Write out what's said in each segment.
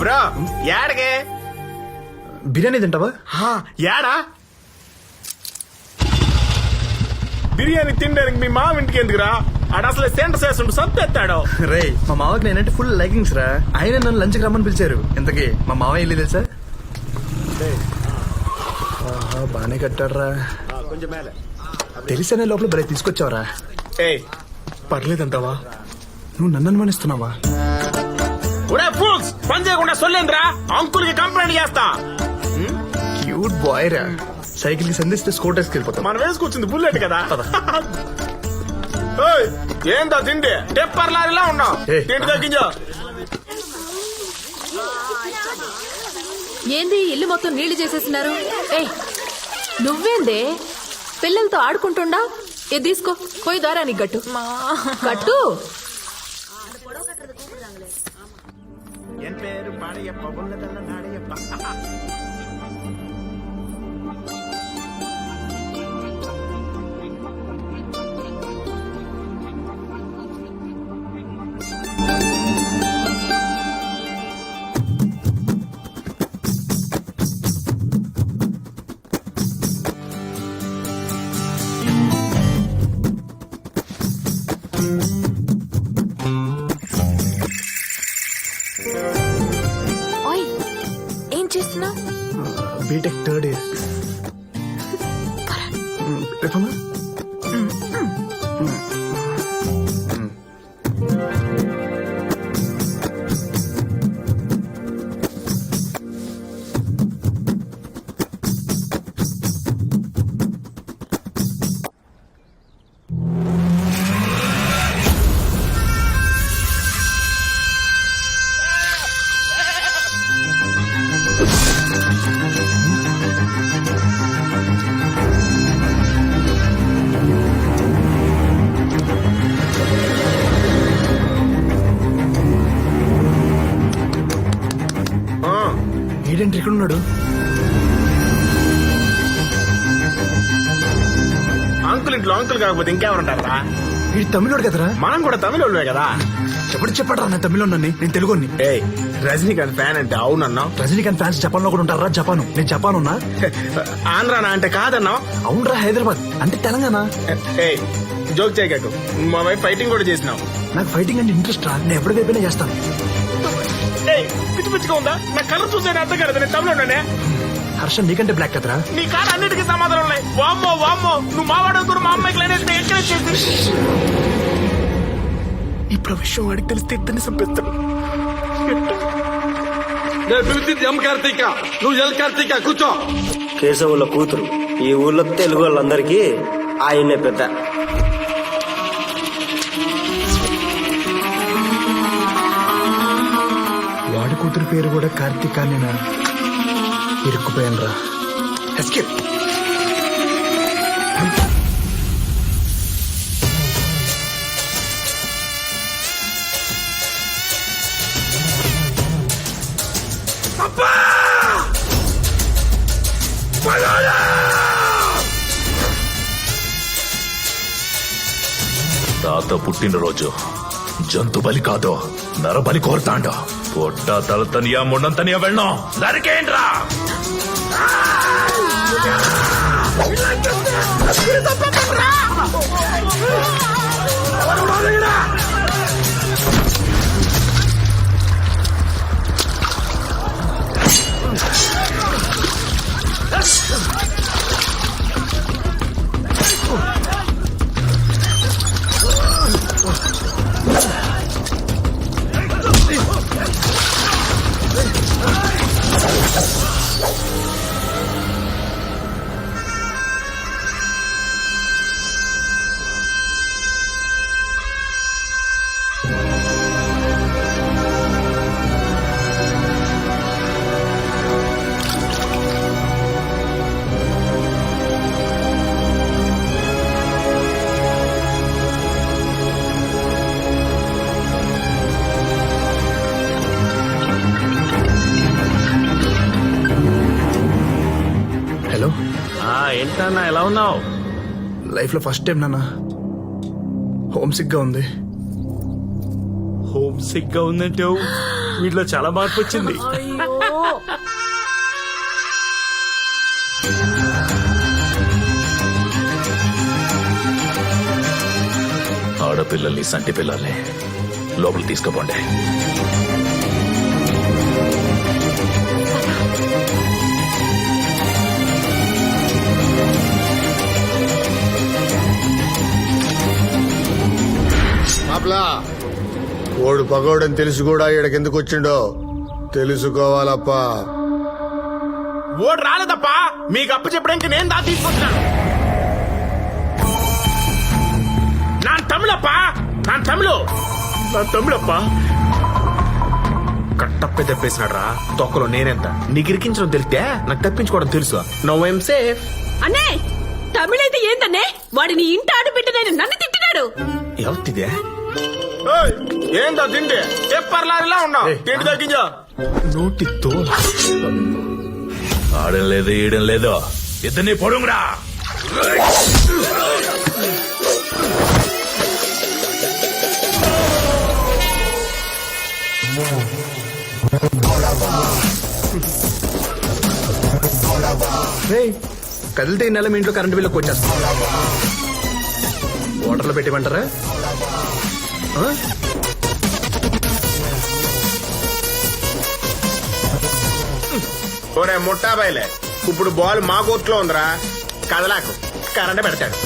Bro యాడకే biryani తింటావా? యాడా బిర్యానీ తినడానికి మీ మామ ఇంటికి ఎందుకురా? ఆడ అసలు సెంటర్ చేస్తుండు సత్తెత్తాడు. రే మా మావకి నేనంటే ఫుల్ లైకింగ్స్ రా. ఆయన నన్ను లంచ్కి రమ్మని పిలిచారు. ఇంతకీ మా మావ వెళ్ళి తెలుసా? బానే కట్టాడ్రా. కొంచెం మేలే తెలిసనే లోపల బరే తీసుకొచ్చావరా. ఏ పర్లేదంటావా? నువ్వు నన్ను అనుమానిస్తున్నావా? పని చేయకుండా సొల్లేంద్రా, అంకుల్ కి కంప్లైంట్ చేస్తా. క్యూట్ బాయ్ రా. సైకిల్ కి సంధిస్తే స్కూటర్స్కి వెళ్ళిపోతాం. మనం వేసుకొచ్చింది బుల్లెట్ కదా. ఏందా తిండి టెప్పర్ లారీలా ఉన్నావు. తిండి తగ్గించా. ఏంది ఇల్లు మొత్తం నీళ్లు చేసేసినారు? ఏ నువ్వేందే పిల్లలతో ఆడుకుంటుండా? ఏ తీసుకో పోయి దారానికి గట్టు కట్టు. ఏం చేస్తున్నావు? BTech third year. రేపమ్మా ఏంటి ఇక్కడ ఉన్నాడు? అంకుల్ ఇంట్లో అంకుల్ కాకపోతే ఇంకెవరుంటారా? ఈ తమిళోడు కదరా. మనం కూడా తమిళోళ్ళే కదా. చెప్పడరా నేను తమిళోడిని. నేను తెలుగుని. రజనీకాంత్ ఫ్యాన్ అంటే అవునన్నా. రజనీకాంత్ ఫ్యాన్స్ జపాన్ లో కూడా ఉంటారా? జపాను. నేను జపాన్ ఉన్నా. ఆంధ్రానా అంటే కాదన్నా. అవునరా హైదరాబాద్ అంటే తెలంగాణ. జోక్ చేయకు. మా వైఫ్ ఫైటింగ్ కూడా చేసినావు. నాకు ఫైటింగ్ అంటే ఇంట్రెస్ట్ రా. నేను ఎప్పటికైనా చేస్తాను. పిచ్చి పిచ్చిగా ఉందా? నా కలర్ చూసే అర్థం కదా. నేను తమిళోనే. హర్ష నీకంటే బ్లాక్ కదరా. నీ కాడ అన్నిటికీ సమాధానం ఉన్నాయి. వామ్మో వామ్మో నువ్వు మావాడవుతారు మా అమ్మాయికి లేనేస్తే ఎంకరేజ్ చేసి. ఇప్పుడు విషయం వాడికి తెలిస్తే ఇద్దరిని చంపేస్తాడు. కూర్చో. కేశవుల కూతురు. ఈ ఊర్లో తెలుగు వాళ్ళందరికీ ఆయనే పెద్ద. వాడి కూతురు పేరు కూడా కార్తీక. నేను ఇరుక్కుపోయాను రా. ఎస్కేప్. తాత పుట్టినరోజు జంతు బలి కాదు నరబలి కోరుతాండ. పొట్ట తలతనియా మొండంతనియా వెళ్ళం నరికేండ్రా. ఏంటన్నా ఎలా ఉన్నావు? లైఫ్ లో ఫస్ట్ టైం నాన్న హోమ్ సిక్ గా ఉంది. హోమ్ సిక్ గా ఉందంటే వీటిలో చాలా మార్పు వచ్చింది. ఆడపిల్లల్ని సంటి పిల్లల్ని లోపలికి తీసుకుపోండి. మాప్లా ఓడు పగోడని తెలిసి కూడా ఈడకెందుకు వచ్చిండో తెలుసుకోవాలప్పా. ఓడి రాలేదప్పా, మీకు అప్పు చెప్పడానికి నేను దా తీసుకొచ్చినాను. నా తమిళప్పా, నా తమిళప్పా. కట్టప్పే తప్పేసినాడు రా, తొక్కలో నేనెంత. నీకు ఇరికించడం తెలిస్తే నాకు తప్పించుకోవడం తెలుసు. No I'm safe. అన్నే తమిళైతే ఏందన్నే, వాడిని ఇంటి ఆడబిడ్డనని నన్ను తిట్టినాడు. ఎవరిదే? ఏందో తిండి చెప్పర్లారిలా ఉన్నావు. తిండి తగ్గించా. నోటితో ఆడం లేదు ఈయడం లేదు, ఇద్దరిని పొడుగురా. కదిలితే ఈ నెల మీ ఇంట్లో కరెంటు బిల్లు వచ్చేస్తా. వాటర్లో పెట్టిమంటారా? ఒరే ముట్టా బయలే, ఇప్పుడు బాల్ మా కోర్టులో ఉందిరా. కదలాకు, కరెంట్ పెడతాడు.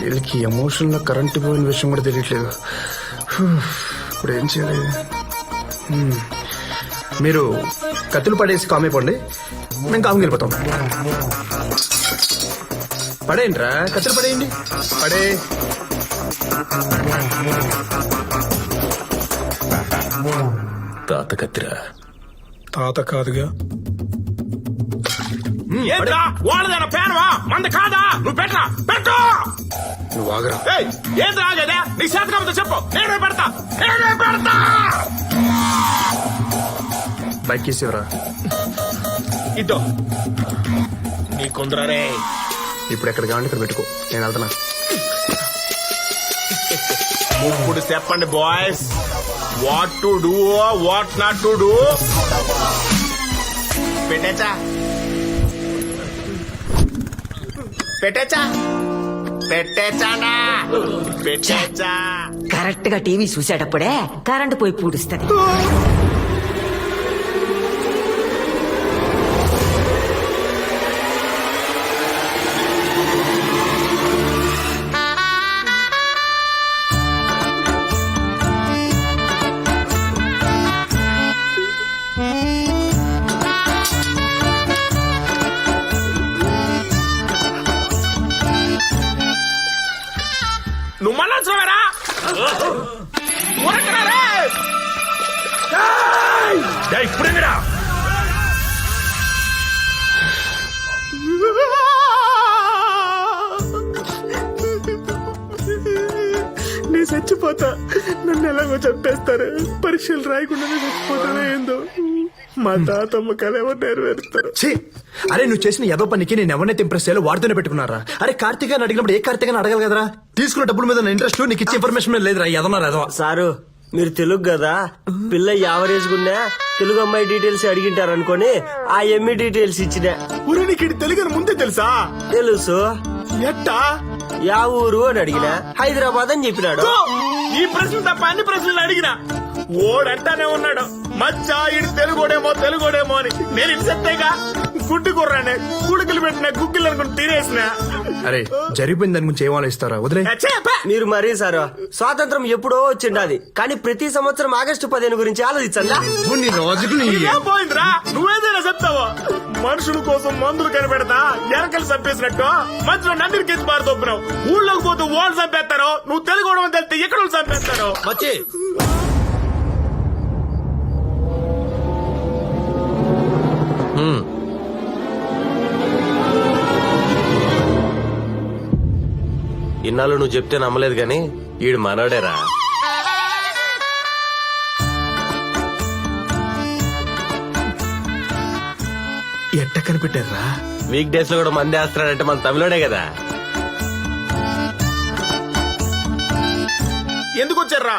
వీళ్ళకి ఎమోషన్ లో కరెంటు పోయిన విషయం కూడా తెలియట్లేదు. ఇప్పుడు ఏం చేయాలి? మీరు కత్తులు పడేసి కామైపోండి, మేము కాము వెళ్ళిపోతాం. పడేయండిరా, కత్తులు పడేయండి. పడే తాత కత్తిరా. తాత కాదుగా. ఏంట్రా వాళ్ళదేనా పేనవా? మంద కాదా? నువ్వు పెట్టరా, పెట్టు. నువ్వు ఆగరా. ఏంద్రా ఆగేదే? నీ శాతకంతో చెప్పు, నేనే పెడతా. బైక్ ఇవ్వరా. ఇద్దో నీకుందరా రే. ఇప్పుడు ఎక్కడ కావండి ఇక్కడ పెట్టుకో, నేను వెళ్తున్నా. ఇప్పుడు చెప్పండి boys, what to do, what not to do. పెట్టేచ్చా పెట్టేచ్చా. కరెక్ట్ గా టీవీ చూసేటప్పుడే కరెంటు పోయి పూడుస్తుంది. నువ్వు మళ్ళా వచ్చావరా? ఇప్పుడేరా నేను చచ్చిపోతా, నన్ను ఎలాగో చంపేస్తారు. పరీక్షలు రాయకుండానే చచ్చిపోతానే ఏందో. మా తాతమ్మ కళ ఎవరు నెరవేరుస్తారు. అరే నువ్వు చేసిన ఏదో పనికి నేను ఎవరినైతే ఇంప్రెస్ చేయాలో వాడితోనే పెట్టుకున్నారా? అరే కార్తీక్ అని అడిగినప్పుడు ఏ కార్తీక్ అని అడగాలి కదరా? తీసుకున్న డబ్బుల మీద ఇంట్రెస్ట్, నీకు ఇచ్చే ఇన్ఫర్మేషన్ మీద లేదురా. ఎదన్నా సారు మీరు తెలుగు కదా, పిల్ల యావరేజ్ గున్నా తెలుగు అమ్మాయి డీటెయిల్స్ అడిగింటారనుకోని ఆ ఎంఈ డీటెయిల్స్ ఇచ్చిన. ఊరే నీకు తెలుగు అని ముందే తెలుసా? తెలుసు. ఎట్టా? యా ఊరు అని అడిగిన హైదరాబాద్ అని చెప్పినాడు. ఈ ప్రశ్న తప్ప అన్ని ప్రశ్నలు అడిగినా ఓడంటానే ఉన్నాడు. మచ్చా ఇడు తెలుగోడేమో అని. నేను ఇటు సెత్తేగా గుడ్డు కుర్రానే, గుడుకులు పెట్టిన గుగ్గిలు అనుకుని తినేసిన. అరే జరిగిపోయింది దాని గురించి ఏం ఆలోచిస్తారా? వదిలే. మీరు మరీ సారు స్వాతంత్రం ఎప్పుడో వచ్చిండాది, కానీ ప్రతి సంవత్సరం ఆగస్టు 15 గురించి ఆలోచించండా? ఏం పోయిందిరా? నువ్వేదైనా చెప్తావో. మనుషుల కోసం మందులు కనిపెడతా ఎరకలు చంపేసినట్టు మధ్యలో నందిని కెచ్చి పారదొప్పినావు. ఊళ్ళోకి పోతూ ఓళ్ళు చంపేస్తారు, నువ్వు తెలుగు తెలితే ఎక్కడ చంపేస్తారు. వచ్చి ఇన్నాళ్ళు నువ్వు చెప్తే నమ్మలేదు గాని ఈడు మనోడేరా. ఎట్ట కనిపెట్టారా? వీక్ డేస్ లో కూడా మంది వేస్తున్నాడంటే మన తమిళోడే కదా. ఎందుకు వచ్చారా?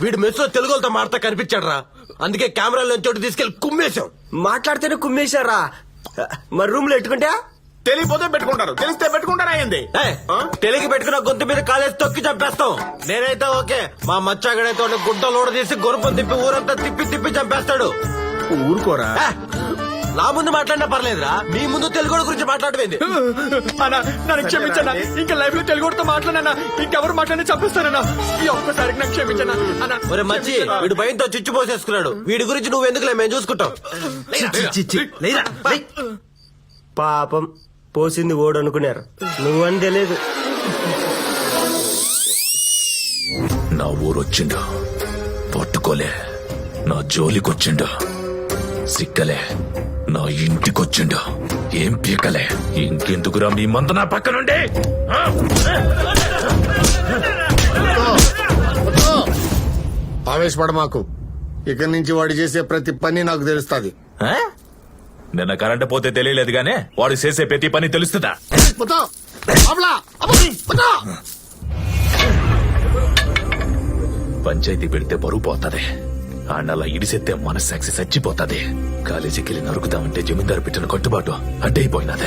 వీడు మెస్సులో తెలుగు వాళ్ళతో మాడతా కనిపించాడు రా, అందుకే కెమెరాలో చోటు తీసుకెళ్లి కుమ్మేశాం. మాట్లాడితేనే కుమ్మేశారా? మరి రూమ్ లో ఎట్టుకుంటా తెలియపోతే పెట్టుకుంటారు, తెలిస్తే పెట్టుకుంటారా ఏంది? తెలుగు పెట్టుకున్న గొంతు మీద కాలేజ్ తొక్కి చంపేస్తాం. నేనైతే ఓకే, మా మచ్చాగడైతే వాడిని గుడ్డలోడ తీసి గుర్రం తిప్పి ఊరంతా తిప్పి తిప్పి చంపేస్తాడు. ఊరుకోరా. ఏ, నా ముందు మాట్లాడినా పర్లేదురా, మీ ముందు తెలుగు గురించి మాట్లాడవేంది? అన్నా నన్ను క్షమించన్నా, ఇంకా లైఫ్ లో తెలుగుతో మాట్లాడనా, ఇంకెవరు మాట్లాడి చంపిస్తానన్నా. ఈ ఒక్కసారికి నాకు క్షమించన్నా అన్నా. ఒరే మచ్చి, వీడు భయంతో చిచ్చు పోసేసుకున్నాడు. వీడి గురించి నువ్వు ఎందుకులే, మేము చూసుకుంటాం. పాపం పోసింది ఓడు అనుకున్నారు, నువ్వని తెలియదు. నా ఊరొచ్చిండు, పట్టుకోలే. నా జోలికొచ్చిండు, సిక్కలే. నా ఇంటికొచ్చిండు, ఏం పీకలే. ఇంకెందుకురా మీ మందు నా పక్క నుండి? ఆవేశపడ మాకు. ఇక్కడి నుంచి వాడు చేసే ప్రతి పని నాకు తెలుస్తుంది. ఆ? నిన్న కరెంట్ పోతే తెలియలేదు గానే వాడు చేసే ప్రతి పని తెలుస్తుందా? పంచాయతీ పెడితే బరువు పోతుంది, అన్నలా ఇడిసెత్తే మనస్సాక్షి చచ్చిపోతుంది. కాలేజీకి వెళ్ళి నరుకుదామంటే జమీందారు పెట్టిన కట్టుబాటు అడ్డైపోయినదే.